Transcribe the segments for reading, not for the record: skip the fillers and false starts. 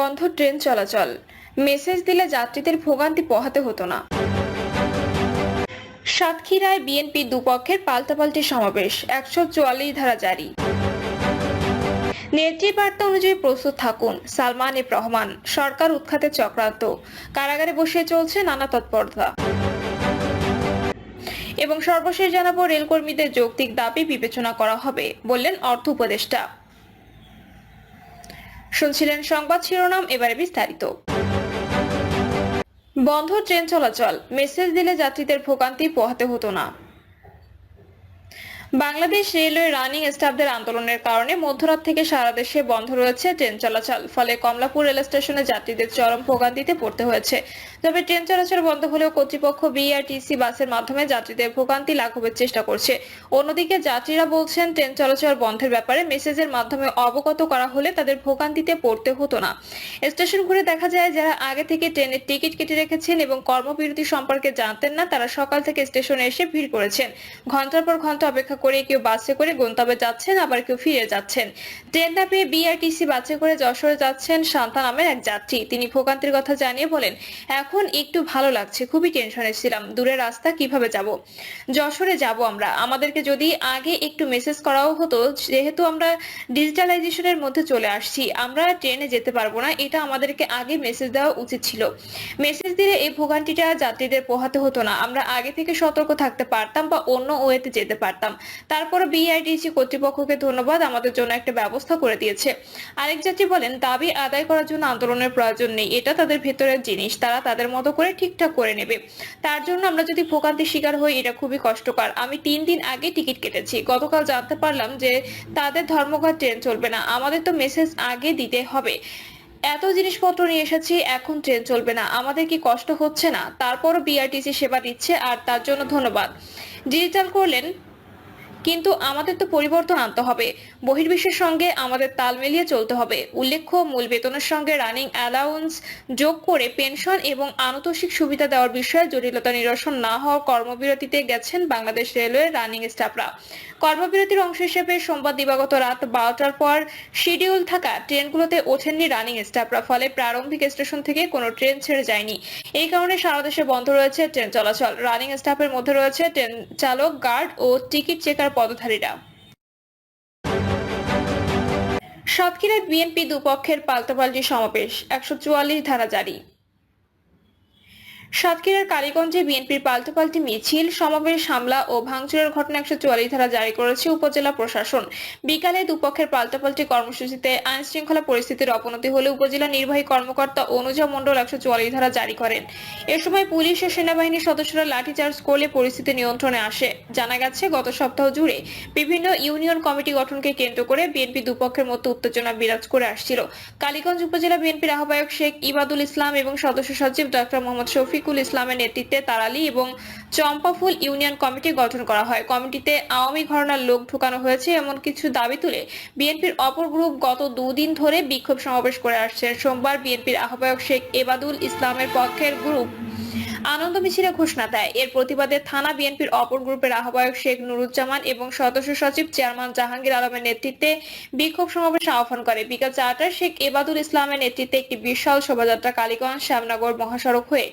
বন্ধ ট্রেন চলাচল, মেসেজ দিলে যাত্রীদের ভোগান্তি পোহাতে হতো না। সাতক্ষীরায় বিএনপি দুপক্ষের পাল্টাপাল্টি সমাবেশ, 144 ধারা জারি। নেতৃবার্তা অনুযায়ী প্রস্তুত থাকুন, সালমান এফ রহমান। সরকার উৎখাতে চক্রান্ত, কারাগারে বসে চলছে নানা তৎপরতা। এবং সর্বশেষ জানাবো, রেলকর্মীদের যৌক্তিক দাবি বিবেচনা করা হবে, বললেন অর্থ উপদেষ্টা। শুনছিলেন সংবাদ শিরোনাম, এবারে বিস্তারিত। বন্ধ ট্রেন চলাচল, মেসেজ দিলে যাত্রীদের ভোগান্তি পোহাতে হতো না। বাংলাদেশ রেলওয়ে রানিং স্টাফদের আন্দোলনের কারণে মধ্যরাত থেকে সারা দেশে বন্ধ রয়েছে ট্রেন চলাচল। ফলে কমলাপুর রেল স্টেশনে যাত্রীদের চরম ভোগান্তিতে পড়তে হয়েছে। তবে ট্রেন চলাচল বন্ধ হলেও কর্তৃপক্ষ বিআরটিসি বাসের মাধ্যমে যাত্রীদের ভোগান্তি লাঘবের চেষ্টা করছে। অন্যদিকে যাত্রীরা বলছেন, ট্রেন চলাচল বন্ধের ব্যাপারে মেসেজের মাধ্যমে অবগত করা হলে তাদের ভোগান্তিতে পড়তে হতো না। স্টেশন ঘুরে দেখা যায়, যারা আগে থেকে ট্রেনের টিকিট কেটে রেখেছেন এবং কর্মবিরতি সম্পর্কে জানতেন না, তারা সকাল থেকে স্টেশনে এসে ভিড় করেছেন। ঘন্টার পর ঘন্টা অপেক্ষা করে কেউ বাসে করে গন্তব্যে যাচ্ছেন, আবার কেউ ফিরে যাচ্ছেন। ট্রেন না পেয়ে বিআরটিসি বাসে করে যশোরে যাচ্ছেন শান্তা নামের এক যাত্রী। তিনি ভোগান্তির কথা জানিয়ে বলেন, এখন একটু ভালো লাগছে, খুবই টেনশনে ছিলাম। দূরের রাস্তা কিভাবে যাব, যশোরে যাব আমরা, আমাদেরকে যদি আগে একটু মেসেজ করাও হতো। যেহেতু আমরা ডিজিটালাইজেশনের মধ্যে চলে আসছি, আমরা ট্রেনে যেতে পারবো না, এটা আমাদেরকে আগে মেসেজ দেওয়া উচিত ছিল। মেসেজ দিলে এই ভোগান্তিটা যাত্রীদের পোহাতে হতো না। আমরা আগে থেকে সতর্ক থাকতে পারতাম বা অন্য ওয়েতে যেতে পারতাম। তারপরে বিআরটিসি কর্তৃপক্ষকে ধন্যবাদ, আমাদের জন্য একটা ব্যবস্থা করে দিয়েছে। আরেক যাত্রী বলেন, দাবি আদায় করার জন্য আন্দোলনের প্রয়োজন নেই, এটা তাদের ভেতরের জিনিস, তারা তাদের মতো করে ঠিকঠাক করে নেবে। তার জন্য আমরা যদি ভোগান্তির শিকার হই, এটা খুবই কষ্টকর। আমি 3 দিন আগে টিকিট কেটেছি, গতকাল জানতে পারলাম যে তাদের ধর্মঘট ট্রেন চলবে না। আমাদের তো মেসেজ আগে দিতে হবে। এত জিনিসপত্র নিয়ে এসেছি, এখন ট্রেন চলবে না, আমাদের কি কষ্ট হচ্ছে না? তারপরও বিআরটিসি সেবা দিচ্ছে, আর তার জন্য ধন্যবাদ। ডিজিটাল করলেন, কিন্তু আমাদের তো পরিবর্তন আনতে হবে, বহির্বিশ্বের সঙ্গে আমাদের তাল মিলিয়ে চলতে হবে। উল্লেখ্য, মূল বেতনের সঙ্গে রানিং অ্যালাউন্স যোগ করে পেনশন এবং আনুতোষিক সুবিধা দেওয়ার বিষয়ে জটিলতা নিরসন না হওয়ার কর্মবিরতিতে গেছেন বাংলাদেশ রেলওয়ে রানিং স্টাফরা। কর্মবিরতির অংশ হিসেবে সোমবার দিবাগত রাত 12টার পর শিডিউল থাকা ট্রেনগুলোতে ওঠেননি রানিং স্টাফরা। ফলে প্রারম্ভিক স্টেশন থেকে কোনো ট্রেন ছেড়ে যায়নি। এই কারণে সারা দেশে বন্ধ রয়েছে ট্রেন চলাচল। রানিং স্টাফের মধ্যে রয়েছে ট্রেন চালক, গার্ড ও টিকিট চেকার পদধারীরা। সাতক্ষীরায় বিএনপি দুপক্ষের পাল্টাপাল্টি সমাবেশ, 144 ধারা জারি। সাতক্ষীরার কালীগঞ্জে বিএনপির পাল্টাপাল্টি মিছিল, সমাবেশ, হামলা ও ভাঙচুরের ঘটনা 144 ধারা জারি করেছে উপজেলা প্রশাসন। বিকালে দুপক্ষের পাল্টাপাল্টি কর্মসূচিতে আইন শৃঙ্খলা পরিস্থিতির অবনতি হলে উপজেলা নির্বাহী কর্মকর্তা অনুজা মণ্ডল 144 ধারা জারি করেন। এ সময় পুলিশ ও সেনাবাহিনীর সদস্যরা লাঠিচার্জ করলে পরিস্থিতি নিয়ন্ত্রণে আসে। জানা গেছে, গত সপ্তাহ জুড়ে বিভিন্ন ইউনিয়ন কমিটি গঠনকে কেন্দ্র করে বিএনপি দুপক্ষের মধ্যে উত্তেজনা বিরাজ করে আসছিল। কালীগঞ্জ উপজেলা বিএনপির আহ্বায়ক শেখ ইবাদুল ইসলাম এবং সদস্য সচিব ডক্টর মোহাম্মদ শফিকুল ইসলামের নেতৃত্বে তারালি এবং চম্পাফুল ইউনিয়ন কমিটি গঠন করা হয়। কমিটিতে আওয়ামী ঘরানার লোক ঢুকানো হয়েছে এমন কিছু দাবি তুলে বিএনপির অপর গ্রুপ গত 2 দিন ধরে বিক্ষোভ সমাবেশ করে আসছেন। সোমবার বিএনপির আহ্বায়ক শেখ ইবাদুল ইসলামের পক্ষের গ্রুপ আনন্দ মিছিলে ঘোষণা দেয়। এর প্রতিবাদে থানা বিএনপির অপর গ্রুপের আহ্বায়ক শেখ নুরুজ্জামান এবং সদস্য সচিব চেয়ারম্যান জাহাঙ্গীর আলমের নেতৃত্বে বিক্ষোভ সমাবেশ আহ্বান করে। বিকাল 4টায় শেখ ইবাদুল ইসলামের নেতৃত্বে একটি বিশাল শোভাযাত্রা কালীগঞ্জ শ্যামনগর মহাসড়ক হয়ে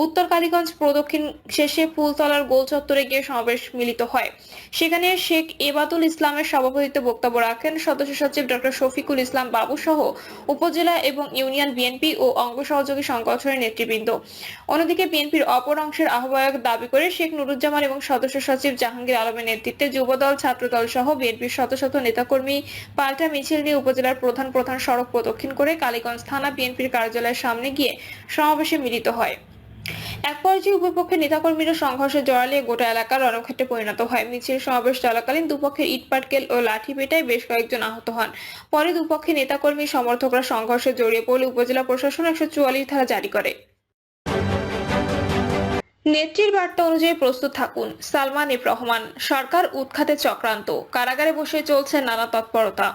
উত্তর কালীগঞ্জ প্রদক্ষিণ শেষে ফুলতলার গোল চত্বরে গিয়ে সমাবেশ মিলিত হয়। সেখানে শেখ ইবাদুল ইসলামের সভাপতিত্বে বক্তব্য রাখেন সদস্য সচিব ডক্টর শফিকুল ইসলাম বাবু সহ উপজেলা এবং ইউনিয়ন বিএনপি ও অঙ্গ সহযোগী সংগঠনের নেতৃবৃন্দ। অন্যদিকে বিএনপির অপর অংশের আহ্বায়ক দাবি করে শেখ নুরুজ্জামান এবং সদস্য সচিব জাহাঙ্গীর আলমের নেতৃত্বে যুবদল, ছাত্রদল সহ বিএনপির শত শত নেতাকর্মী পাল্টা মিছিল নিয়ে উপজেলার প্রধান সড়ক প্রদক্ষিণ করে কালীগঞ্জ থানা বিএনপির কার্যালয়ের সামনে গিয়ে সমাবেশে মিলিত হয়। এক পর্যায়ে উভয়পক্ষের নেতাকর্মীরা সংঘর্ষে জড়ালে গোটা এলাকা রণক্ষেত্রে পরিণত হয়। মিছিল সমাবেশ চলাকালীন দুপক্ষের ইটপাটকেল ও লাঠি পেটায় বেশ কয়েকজন আহত হন। পরে দুপক্ষের নেতাকর্মী সমর্থকরা সংঘর্ষে জড়িয়ে পড়লে উপজেলা প্রশাসন 144 ধারা জারি করে। নেত্রীর বার্তা অনুযায়ী প্রস্তুত থাকুন, সালমান এফ রহমান। সরকার উৎখাতে চক্রান্ত, কারাগারে বসে চলছে নানা তৎপরতা।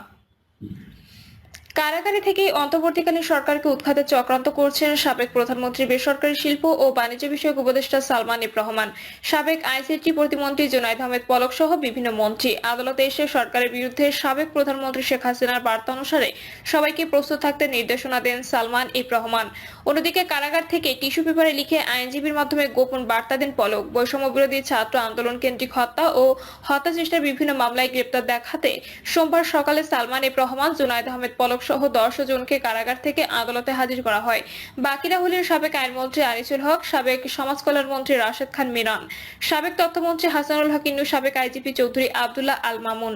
কারাগারে থেকেই অন্তর্বর্তীকালীন সরকারকে উৎখাতের চক্রান্ত করছেন সাবেক প্রধানমন্ত্রী, বেসরকারি শিল্প ও বাণিজ্য বিষয়ক উপদেষ্টা সালমান এফ রহমান, সাবেক আইসিটি প্রতিমন্ত্রী জুনায়েদ আহমেদ পলক সহ বিভিন্ন মন্ত্রী। আদালতে এসে সরকারের বিরুদ্ধে সাবেক প্রধানমন্ত্রী শেখ হাসিনার বার্তা অনুসারে সবাইকে প্রস্তুত থাকতে নির্দেশনা দেন সালমান এফ রহমান। অন্যদিকে কারাগার থেকে টিস্যু পেপারে লিখে আইনজীবীর মাধ্যমে গোপন বার্তা দেন পলক। বৈষম্য বিরোধী ছাত্র আন্দোলন কেন্দ্রিক হত্যা ও হত্যা চেষ্টার বিভিন্ন মামলায় গ্রেপ্তার দেখাতে সোমবার সকালে সালমান এফ রহমান, জুনায়েদ আহমেদ পলক সহ 10 জনকে কারাগার থেকে আদালতে হাজির করা হয়। বাকিরা হলেন সাবেক আইনমন্ত্রী আনিসুল হক, সাবেক সমাজ কল্যাণ মন্ত্রী রাশেদ খান মিরান, সাবেক তথ্যমন্ত্রী হাসানুল হক ইন্নু, সাবেক আইজিপি চৌধুরী আব্দুল্লাহ আল মামুন,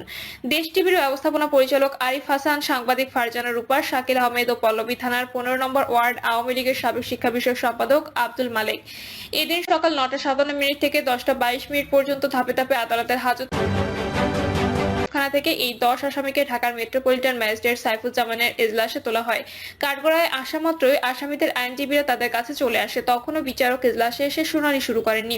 দেশ টিভির ব্যবস্থাপনা পরিচালক আরিফ হাসান, সাংবাদিক ফারজানা রূপা, শাকিল আহমেদ ও পল্লবী থানার 15 নম্বর ওয়ার্ড আওয়ামী লীগের সাবেক শিক্ষা বিষয়ক সম্পাদক আব্দুল মালেক। এদিন সকাল 9:57 থেকে 10:22 পর্যন্ত ধাপে ধাপে আদালতের হাজত থানা থেকে এই 10 আসামিকে ঢাকার মেট্রোপলিটন ম্যাজিস্ট্রেট সাইফুজ্জামানের এজলাসে তোলা হয়। কাঠগড়ায় আসা মাত্রই আসামিদের আইনজীবীরা তাদের কাছে চলে আসে। তখনও বিচারক এজলাসে এসে শুনানি শুরু করেননি।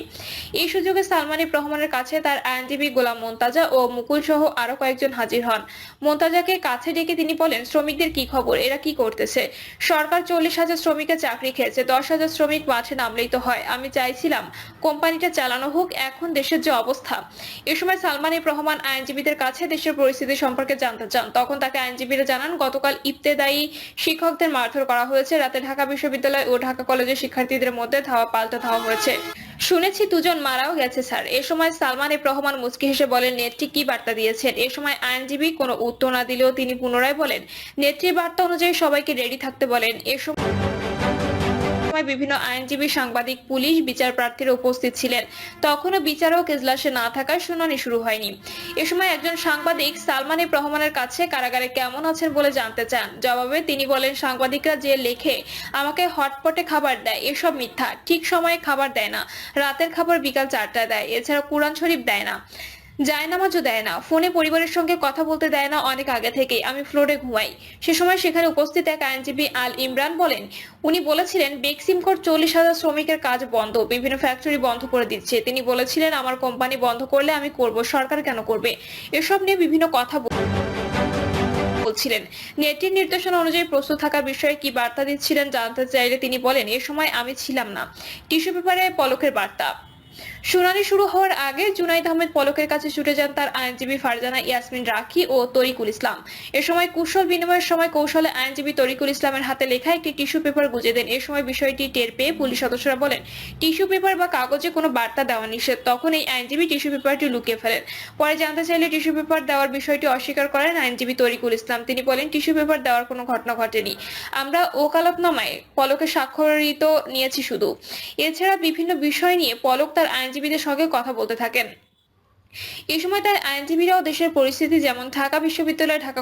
এই সুযোগে সালমান এফ রহমানের কাছে তার আইনজীবী গোলাম মোন্তাজা ও মুকুল সহ আরো কয়েকজন হাজির হন। মোন্তাজাকে কাছে ডেকে তিনি বলেন, শ্রমিকদের কি খবর, এরা কি করতেছে? সরকার 40,000 শ্রমিকের চাকরি খেয়েছে, 10,000 শ্রমিক মাঠে নামলেই তো হয়। আমি চাইছিলাম কোম্পানিটা চালানো হোক, এখন দেশের যে অবস্থা। এ সময় সালমান এফ রহমান আইনজীবীদের কাছে দেশের পরিস্থিতি সম্পর্কে জানতে চান। তখন তাকে আইনজীবীরা জানান, গতকাল ইবতেদায়ী শিক্ষকদের মারধর করা হয়েছে, রাতে ঢাকা বিশ্ববিদ্যালয় ও ঢাকা কলেজের শিক্ষার্থীদের মধ্যে পাল্টা ধাওয়া হয়েছে। শুনেছি 2 জন মারাও গেছে স্যার। এ সময় সালমান এফ রহমান মুচকি হেসে বলেন, নেত্রী কি বার্তা দিয়েছেন? এ সময় আইনজীবী কোনো উত্তর না দিলেও তিনি পুনরায় বলেন, নেত্রীর বার্তা অনুযায়ী সবাইকে রেডি থাকতে বলেন। এ সময় বিভিন্ন আইনজীবী, সাংবাদিক, পুলিশ, বিচার প্রার্থীরা উপস্থিত ছিলেন। তখনও বিচারক এজলাসে না থাকায় শুনানি শুরু হয়নি। এ সময় একজন সাংবাদিক সালমান এফ রহমানের কাছে কারাগারে কেমন আছেন বলে জানতে চান। জবাবে তিনি বলেন, সাংবাদিকরা যে লেখে আমাকে হটপটে খাবার দেয়, এসব মিথ্যা। ঠিক সময়ে খাবার দেয় না, রাতের খাবার বিকাল 4টায় দেয়। এছাড়া কুরআন শরীফ দেয় না, জায়নামাজও দেয় না, ফোনে পরিবারের সঙ্গে কথা বলতে দেয় না। অনেক আগে থেকেই আমি ফ্লোরে ঘুমাই। সে সময় সেখানে উপস্থিত এক আইনজীবী আল ইমরান বলেন, উনি বলেছিলেন বেক্সিমকোর 40,000 শ্রমিকের কাজ বন্ধ, বিভিন্ন ফ্যাক্টরি বন্ধ করে দিচ্ছে। তিনি বলেছিলেন আমার কোম্পানি বন্ধ করলে আমি করব, সরকার কেন করবে? এসব নিয়ে বিভিন্ন কথা বলছিলেন। নেত্রীর নির্দেশনা অনুযায়ী প্রস্তুত থাকার বিষয়ে কি বার্তা দিচ্ছিলেন জানতে চাইলে তিনি বলেন, এ সময় আমি ছিলাম না। টিস্যু পেপারে পলকের বার্তা। শুনানি শুরু হওয়ার আগে জুনায়েদ আহমেদ পলকের কাছে ছুটে যান তার আইনজীবী ফারজানা ইয়াসমিন রাখি ও তরিকুল ইসলাম। এ সময় কুশল বিনিময়ের সময় কৌশলে আইনজীবী তরিকুল ইসলামের হাতে লেখা একটি টিস্যু পেপার গুঁজে দেন। এ সময় বিষয়টি টের পেয়ে পুলিশ সদস্যরা বলেন, টিস্যু পেপার বা কাগজে কোনো বার্তা দেওয়া নিষেধ। তখন এই আইনজীবী টিস্যু পেপারটি লুকিয়ে ফেলেন। পরে জানতে চাইলে টিস্যু পেপার দেওয়ার বিষয়টি অস্বীকার করেন আইনজীবী তরিকুল ইসলাম। তিনি বলেন, টিস্যু পেপার দেওয়ার কোনো ঘটনা ঘটেনি। আমরা ওকালতনামায় পলকের স্বাক্ষরিত নিয়েছি শুধু। এছাড়া বিভিন্ন বিষয় নিয়ে পলক তার আইনজীবীদের সঙ্গে কথা বলতে থাকেন। এই সময় তার আইনজীবীরাও দেশের পরিস্থিতি যেমন ঢাকা বিশ্ববিদ্যালয়, ঢাকা